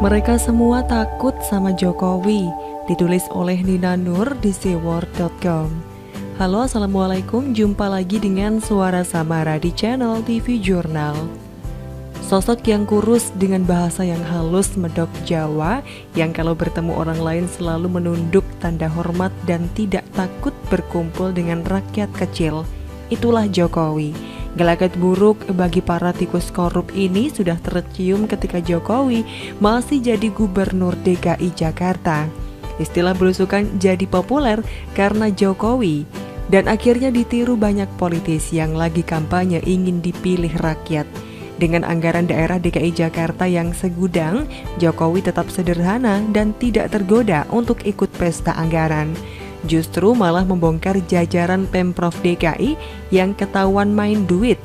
Mereka semua takut sama Jokowi, ditulis oleh Nina Nur di seaworld.com. Halo, assalamualaikum, jumpa lagi dengan Suara Samara di channel TV Jurnal. Sosok yang kurus dengan bahasa yang halus medok Jawa, yang kalau bertemu orang lain selalu menunduk tanda hormat dan tidak takut berkumpul dengan rakyat kecil. Itulah Jokowi. Gelagat buruk bagi para tikus korup ini sudah tercium ketika Jokowi masih jadi gubernur DKI Jakarta. Istilah belusukan jadi populer karena Jokowi, dan akhirnya ditiru banyak politisi yang lagi kampanye ingin dipilih rakyat. Dengan anggaran daerah DKI Jakarta yang segudang, Jokowi tetap sederhana dan tidak tergoda untuk ikut pesta anggaran. Justru malah membongkar jajaran Pemprov DKI yang ketahuan main duit.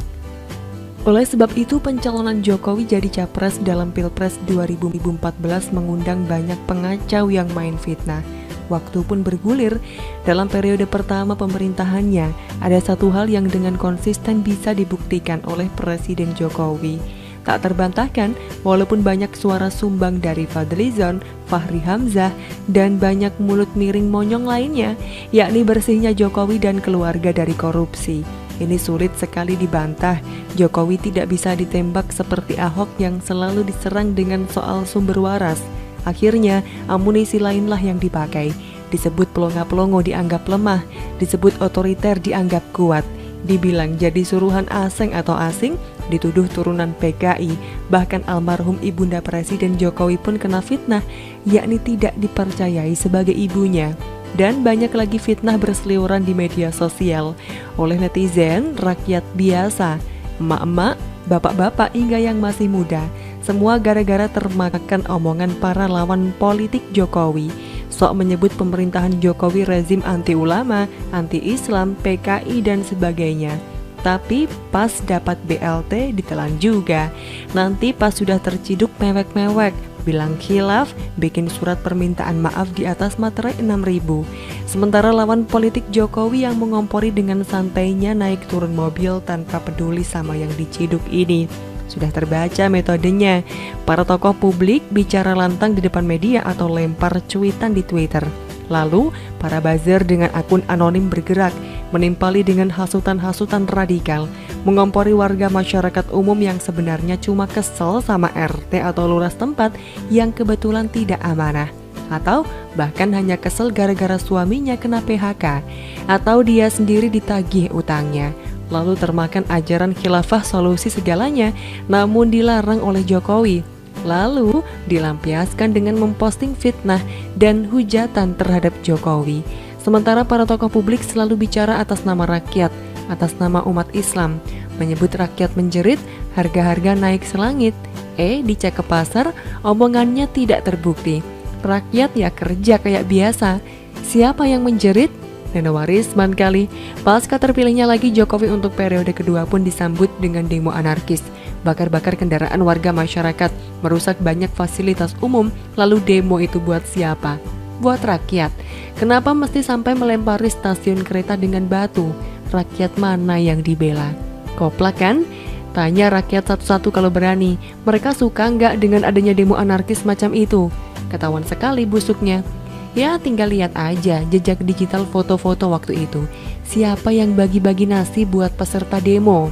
Oleh sebab itu, pencalonan Jokowi jadi capres dalam Pilpres 2014 mengundang banyak pengacau yang main fitnah. Waktu pun bergulir. Dalam periode pertama pemerintahannya, ada satu hal yang dengan konsisten bisa dibuktikan oleh Presiden Jokowi. Tak terbantahkan, walaupun banyak suara sumbang dari Fadlizon, Fahri Hamzah, dan banyak mulut miring monyong lainnya, yakni bersihnya Jokowi dan keluarga dari korupsi. Ini sulit sekali dibantah. Jokowi tidak bisa ditembak seperti Ahok yang selalu diserang dengan soal sumber waras. Akhirnya, amunisi lainlah yang dipakai. Disebut pelongo-pelongo dianggap lemah, disebut otoriter dianggap kuat, dibilang jadi suruhan asing atau asing, dituduh turunan PKI, bahkan almarhum ibunda Presiden Jokowi pun kena fitnah, yakni tidak dipercayai sebagai ibunya. Dan banyak lagi fitnah berseliweran di media sosial oleh netizen, rakyat biasa, emak-emak, bapak-bapak hingga yang masih muda. Semua gara-gara termakan omongan para lawan politik Jokowi. Sok menyebut pemerintahan Jokowi rezim anti-ulama, anti-Islam, PKI dan sebagainya. Tapi pas dapat BLT ditelan juga. Nanti pas sudah terciduk mewek-mewek, bilang khilaf, bikin surat permintaan maaf di atas materai 6.000. Sementara lawan politik Jokowi yang mengompori dengan santainya naik turun mobil tanpa peduli sama yang diciduk ini. Sudah terbaca metodenya. Para tokoh publik bicara lantang di depan media atau lempar cuitan di Twitter. Lalu, para buzzer dengan akun anonim bergerak, menimpali dengan hasutan-hasutan radikal, mengompori warga masyarakat umum yang sebenarnya cuma kesel sama RT atau lurah tempat yang kebetulan tidak amanah. Atau bahkan hanya kesel gara-gara suaminya kena PHK, atau dia sendiri ditagih utangnya. Lalu termakan ajaran khilafah solusi segalanya, namun dilarang oleh Jokowi. Lalu dilampiaskan dengan memposting fitnah dan hujatan terhadap Jokowi. Sementara para tokoh publik selalu bicara atas nama rakyat, atas nama umat Islam, menyebut rakyat menjerit, harga-harga naik selangit. Dicek ke pasar, omongannya tidak terbukti. Rakyat ya kerja kayak biasa. Siapa yang menjerit? Nenowarisman kali. Pasca terpilihnya lagi Jokowi untuk periode kedua pun disambut dengan demo anarkis, bakar-bakar kendaraan warga masyarakat, merusak banyak fasilitas umum. Lalu demo itu buat siapa? Buat rakyat. Kenapa mesti sampai melempari stasiun kereta dengan batu? Rakyat mana yang dibela? Koplak kan? Tanya rakyat satu-satu kalau berani. Mereka suka nggak dengan adanya demo anarkis macam itu? Ketahuan sekali busuknya. Ya tinggal lihat aja jejak digital foto-foto waktu itu. Siapa yang bagi-bagi nasi buat peserta demo?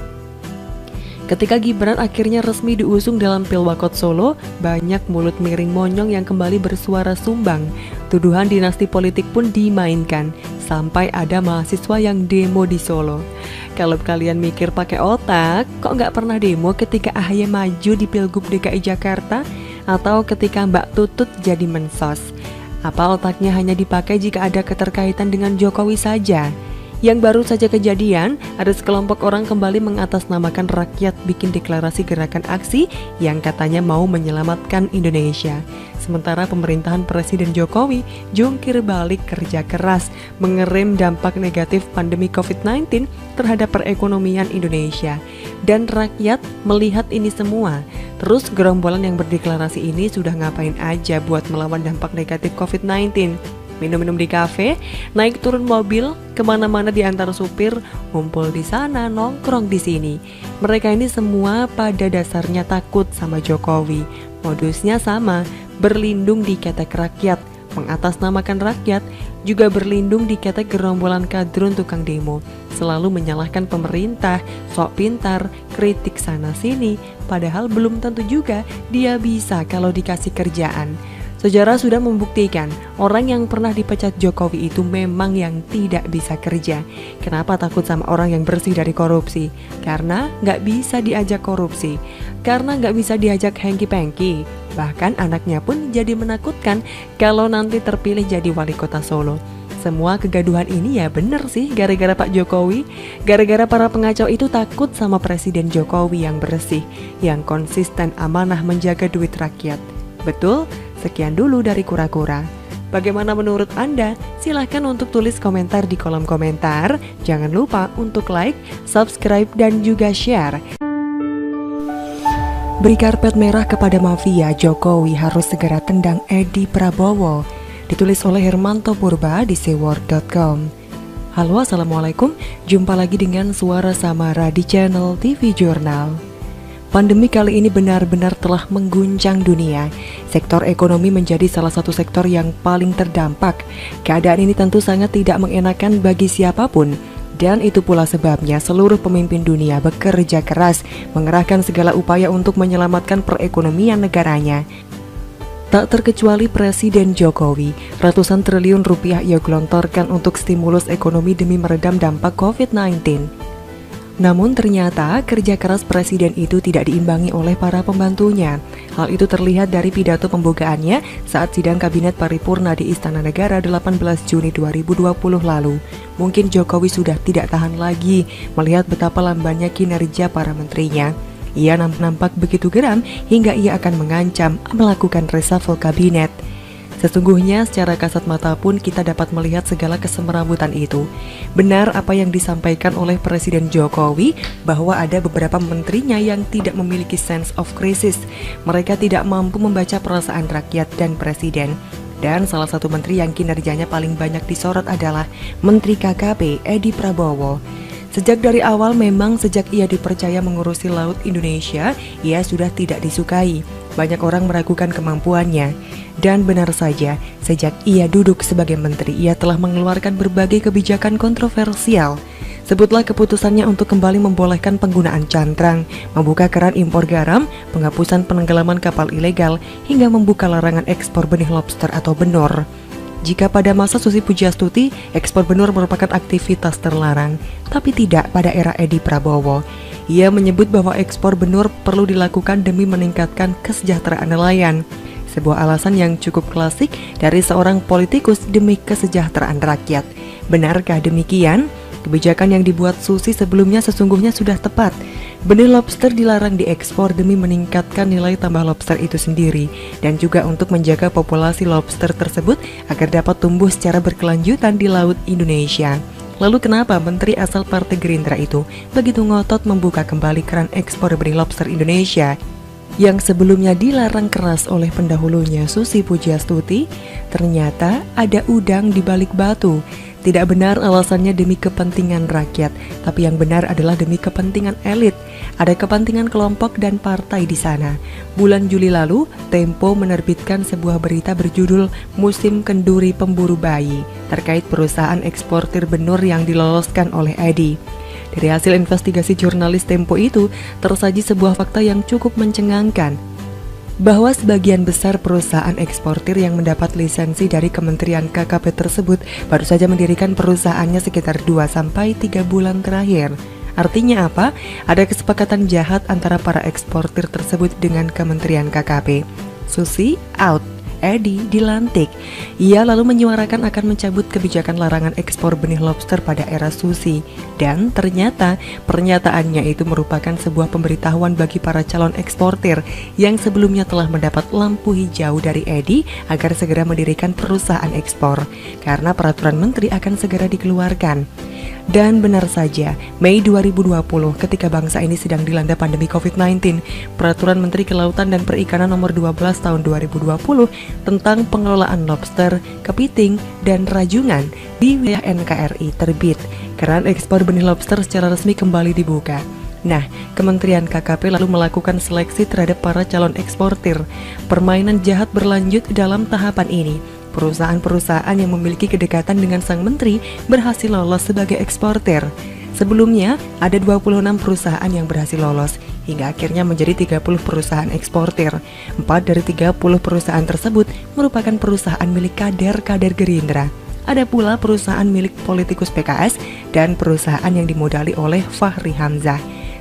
Ketika Gibran akhirnya resmi diusung dalam Pilwakot Solo, banyak mulut miring monyong yang kembali bersuara sumbang. Tuduhan dinasti politik pun dimainkan, sampai ada mahasiswa yang demo di Solo. Kalau kalian mikir pakai otak, kok nggak pernah demo ketika AHY maju di Pilgub DKI Jakarta? Atau ketika Mbak Tutut jadi mensos? Apa otaknya hanya dipakai jika ada keterkaitan dengan Jokowi saja? Yang baru saja kejadian, ada sekelompok orang kembali mengatasnamakan rakyat bikin deklarasi gerakan aksi yang katanya mau menyelamatkan Indonesia. Sementara pemerintahan Presiden Jokowi jungkir balik kerja keras mengerem dampak negatif pandemi COVID-19 terhadap perekonomian Indonesia. Dan rakyat melihat ini semua. Terus gerombolan yang berdeklarasi ini sudah ngapain aja buat melawan dampak negatif COVID-19? Minum-minum di kafe, naik turun mobil, kemana-mana di antar supir, ngumpul di sana, nongkrong di sini. Mereka ini semua pada dasarnya takut sama Jokowi, Modusnya sama, berlindung di ketek rakyat, mengatasnamakan rakyat, juga berlindung di ketek gerombolan kadrun tukang demo, selalu menyalahkan pemerintah, sok pintar, kritik sana sini, padahal belum tentu juga dia bisa kalau dikasih kerjaan. Sejarah sudah membuktikan orang yang pernah dipecat Jokowi itu memang yang tidak bisa kerja. Kenapa takut sama orang yang bersih dari korupsi? Karena nggak bisa diajak korupsi, karena nggak bisa diajak hengki-pengki. Bahkan anaknya pun jadi menakutkan kalau nanti terpilih jadi wali kota Solo. Semua kegaduhan ini ya bener sih gara-gara Pak Jokowi. Gara-gara para pengacau itu takut sama Presiden Jokowi yang bersih, yang konsisten amanah menjaga duit rakyat. Betul? Sekian dulu dari Kura-Kura. Bagaimana menurut Anda? Silahkan untuk tulis komentar di kolom komentar. Jangan lupa untuk like, subscribe, dan juga share. Beri karpet merah kepada mafia, Jokowi harus segera tendang Edi Prabowo. Ditulis oleh Hermanto Purba di seaworld.com. Halo, assalamualaikum. Jumpa lagi dengan Suara Samara di channel TV Jurnal. Pandemi kali ini benar-benar telah mengguncang dunia. Sektor ekonomi menjadi salah satu sektor yang paling terdampak. Keadaan ini tentu sangat tidak mengenakan bagi siapapun. Dan itu pula sebabnya seluruh pemimpin dunia bekerja keras, mengerahkan segala upaya untuk menyelamatkan perekonomian negaranya. Tak terkecuali Presiden Jokowi, ratusan triliun rupiah ia gelontorkan untuk stimulus ekonomi demi meredam dampak COVID-19. Namun ternyata kerja keras Presiden itu tidak diimbangi oleh para pembantunya. Hal itu terlihat dari pidato pembukaannya saat sidang Kabinet Paripurna di Istana Negara 18 Juni 2020 lalu. Mungkin Jokowi sudah tidak tahan lagi melihat betapa lambannya kinerja para menterinya. Ia nampak begitu geram hingga ia akan mengancam melakukan reshuffle kabinet. Sesungguhnya secara kasat mata pun kita dapat melihat segala kesemerabutan itu. Benar apa yang disampaikan oleh Presiden Jokowi bahwa ada beberapa menterinya yang tidak memiliki sense of crisis. Mereka tidak mampu membaca perasaan rakyat dan presiden. Dan salah satu menteri yang kinerjanya paling banyak disorot adalah Menteri KKP Edi Prabowo. Sejak dari awal memang sejak ia dipercaya mengurusi Laut Indonesia, ia sudah tidak disukai. Banyak orang meragukan kemampuannya. Dan benar saja, sejak ia duduk sebagai menteri, ia telah mengeluarkan berbagai kebijakan kontroversial. Sebutlah keputusannya untuk kembali membolehkan penggunaan cantrang, membuka keran impor garam, penghapusan penenggelaman kapal ilegal, hingga membuka larangan ekspor benih lobster atau benur. Jika pada masa Susi Pujiastuti, ekspor benur merupakan aktivitas terlarang, tapi tidak pada era Edi Prabowo. Ia menyebut bahwa ekspor benur perlu dilakukan demi meningkatkan kesejahteraan nelayan. Sebuah alasan yang cukup klasik dari seorang politikus demi kesejahteraan rakyat. Benarkah demikian? Kebijakan yang dibuat Susi sebelumnya sesungguhnya sudah tepat. Benih lobster dilarang diekspor demi meningkatkan nilai tambah lobster itu sendiri dan juga untuk menjaga populasi lobster tersebut agar dapat tumbuh secara berkelanjutan di Laut Indonesia. Lalu kenapa Menteri asal Partai Gerindra itu begitu ngotot membuka kembali keran ekspor benih lobster Indonesia yang sebelumnya dilarang keras oleh pendahulunya Susi Pujiastuti? Ternyata ada udang di balik batu. Tidak benar alasannya demi kepentingan rakyat, tapi yang benar adalah demi kepentingan elit. Ada kepentingan kelompok dan partai di sana. Bulan Juli lalu, Tempo menerbitkan sebuah berita berjudul Musim Kenduri Pemburu Bayi terkait perusahaan eksportir benur yang diloloskan oleh Edi. Dari hasil investigasi jurnalis Tempo itu, tersaji sebuah fakta yang cukup mencengangkan, bahwa sebagian besar perusahaan eksportir yang mendapat lisensi dari Kementerian KKP tersebut baru saja mendirikan perusahaannya sekitar 2-3 bulan terakhir. Artinya apa? Ada kesepakatan jahat antara para eksportir tersebut dengan Kementerian KKP. Susi out, Edi dilantik. Ia lalu menyuarakan akan mencabut kebijakan larangan ekspor benih lobster pada era Susi. Dan ternyata pernyataannya itu merupakan sebuah pemberitahuan bagi para calon eksportir yang sebelumnya telah mendapat lampu hijau dari Edi agar segera mendirikan perusahaan ekspor, karena peraturan menteri akan segera dikeluarkan. Dan benar saja, Mei 2020 ketika bangsa ini sedang dilanda pandemi COVID-19, Peraturan Menteri Kelautan dan Perikanan Nomor 12 Tahun 2020 tentang pengelolaan lobster, kepiting, dan rajungan di wilayah NKRI terbit. Keran ekspor benih lobster secara resmi kembali dibuka. Nah, Kementerian KKP lalu melakukan seleksi terhadap para calon eksportir. Permainan jahat berlanjut dalam tahapan ini. Perusahaan-perusahaan yang memiliki kedekatan dengan sang menteri berhasil lolos sebagai eksportir. Sebelumnya, ada 26 perusahaan yang berhasil lolos, hingga akhirnya menjadi 30 perusahaan eksportir. 4 dari 30 perusahaan tersebut merupakan perusahaan milik kader-kader Gerindra. Ada pula perusahaan milik politikus PKS dan perusahaan yang dimodali oleh Fahri Hamzah.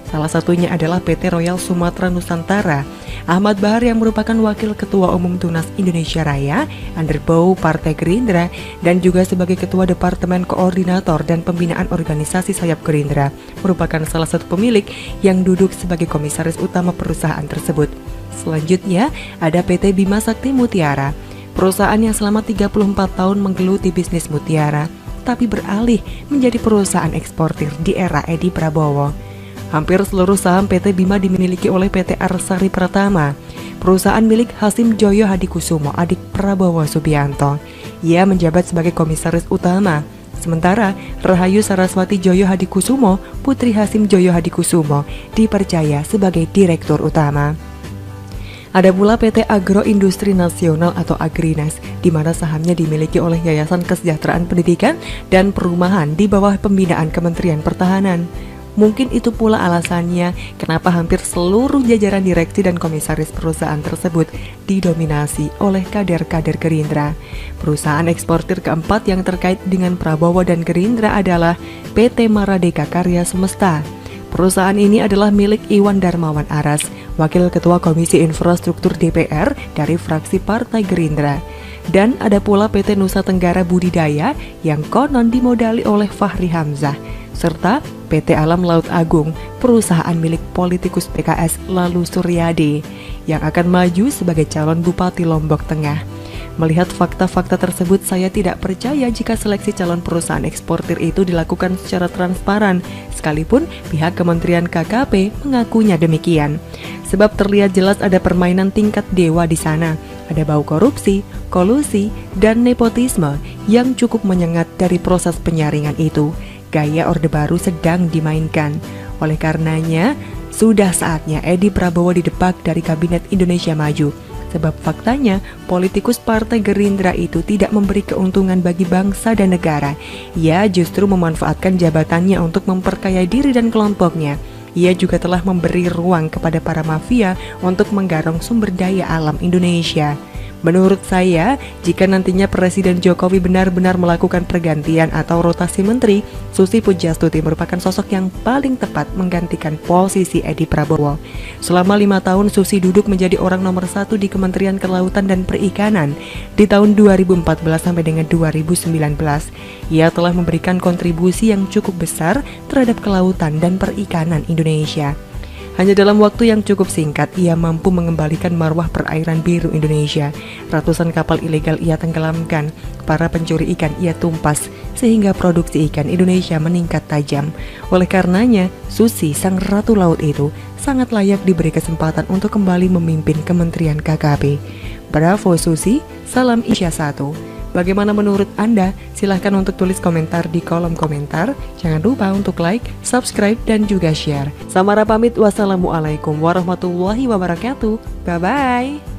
Salah satunya adalah PT Royal Sumatera Nusantara. Ahmad Bahar yang merupakan Wakil Ketua Umum Tunas Indonesia Raya, Underbow Partai Gerindra, dan juga sebagai Ketua Departemen Koordinator dan Pembinaan Organisasi Sayap Gerindra, merupakan salah satu pemilik yang duduk sebagai komisaris utama perusahaan tersebut. Selanjutnya, ada PT Bima Sakti Mutiara, perusahaan yang selama 34 tahun menggeluti bisnis mutiara, tapi beralih menjadi perusahaan eksportir di era Edi Prabowo. Hampir seluruh saham PT Bima dimiliki oleh PT Arsari Pratama, perusahaan milik Hasim Joyo Hadikusumo, adik Prabowo Subianto. Ia menjabat sebagai komisaris utama. Sementara Rahayu Saraswati Joyo Hadikusumo, putri Hasim Joyo Hadikusumo, dipercaya sebagai direktur utama. Ada pula PT Agroindustri Nasional atau Agrinas, di mana sahamnya dimiliki oleh Yayasan Kesejahteraan Pendidikan dan Perumahan di bawah pembinaan Kementerian Pertahanan. Mungkin itu pula alasannya kenapa hampir seluruh jajaran direksi dan komisaris perusahaan tersebut didominasi oleh kader-kader Gerindra. Perusahaan eksportir keempat yang terkait dengan Prabowo dan Gerindra adalah PT Maradeka Karya Semesta. Perusahaan ini adalah milik Iwan Darmawan Aras, Wakil Ketua Komisi Infrastruktur DPR dari fraksi Partai Gerindra. Dan ada pula PT Nusa Tenggara Budidaya yang konon dimodali oleh Fahri Hamzah, serta PT Alam Laut Agung, perusahaan milik politikus PKS Lalu Suryadi, yang akan maju sebagai calon Bupati Lombok Tengah. Melihat fakta-fakta tersebut, saya tidak percaya jika seleksi calon perusahaan eksportir itu dilakukan secara transparan, sekalipun pihak Kementerian KKP mengakunya demikian. Sebab terlihat jelas ada permainan tingkat dewa di sana. Ada bau korupsi, kolusi, dan nepotisme yang cukup menyengat dari proses penyaringan itu. Gaya Orde Baru sedang dimainkan. Oleh karenanya, sudah saatnya Edi Prabowo didebak dari Kabinet Indonesia Maju. Sebab faktanya, politikus Partai Gerindra itu tidak memberi keuntungan bagi bangsa dan negara. Ia justru memanfaatkan jabatannya untuk memperkaya diri dan kelompoknya. Ia juga telah memberi ruang kepada para mafia untuk menggarong sumber daya alam Indonesia. Menurut saya, jika nantinya Presiden Jokowi benar-benar melakukan pergantian atau rotasi menteri, Susi Pujastuti merupakan sosok yang paling tepat menggantikan posisi Edi Prabowo. Selama 5 tahun Susi duduk menjadi orang nomor 1 di Kementerian Kelautan dan Perikanan di tahun 2014 sampai dengan 2019. Ia telah memberikan kontribusi yang cukup besar terhadap kelautan dan perikanan Indonesia. Hanya dalam waktu yang cukup singkat, ia mampu mengembalikan marwah perairan biru Indonesia. Ratusan kapal ilegal ia tenggelamkan, para pencuri ikan ia tumpas, sehingga produksi ikan Indonesia meningkat tajam. Oleh karenanya, Susi, sang ratu laut itu, sangat layak diberi kesempatan untuk kembali memimpin Kementerian KKP. Bravo Susi, salam Isya 1. Bagaimana menurut Anda? Silahkan untuk tulis komentar di kolom komentar. Jangan lupa untuk like, subscribe, dan juga share. Samara pamit, wassalamualaikum warahmatullahi wabarakatuh. Bye-bye.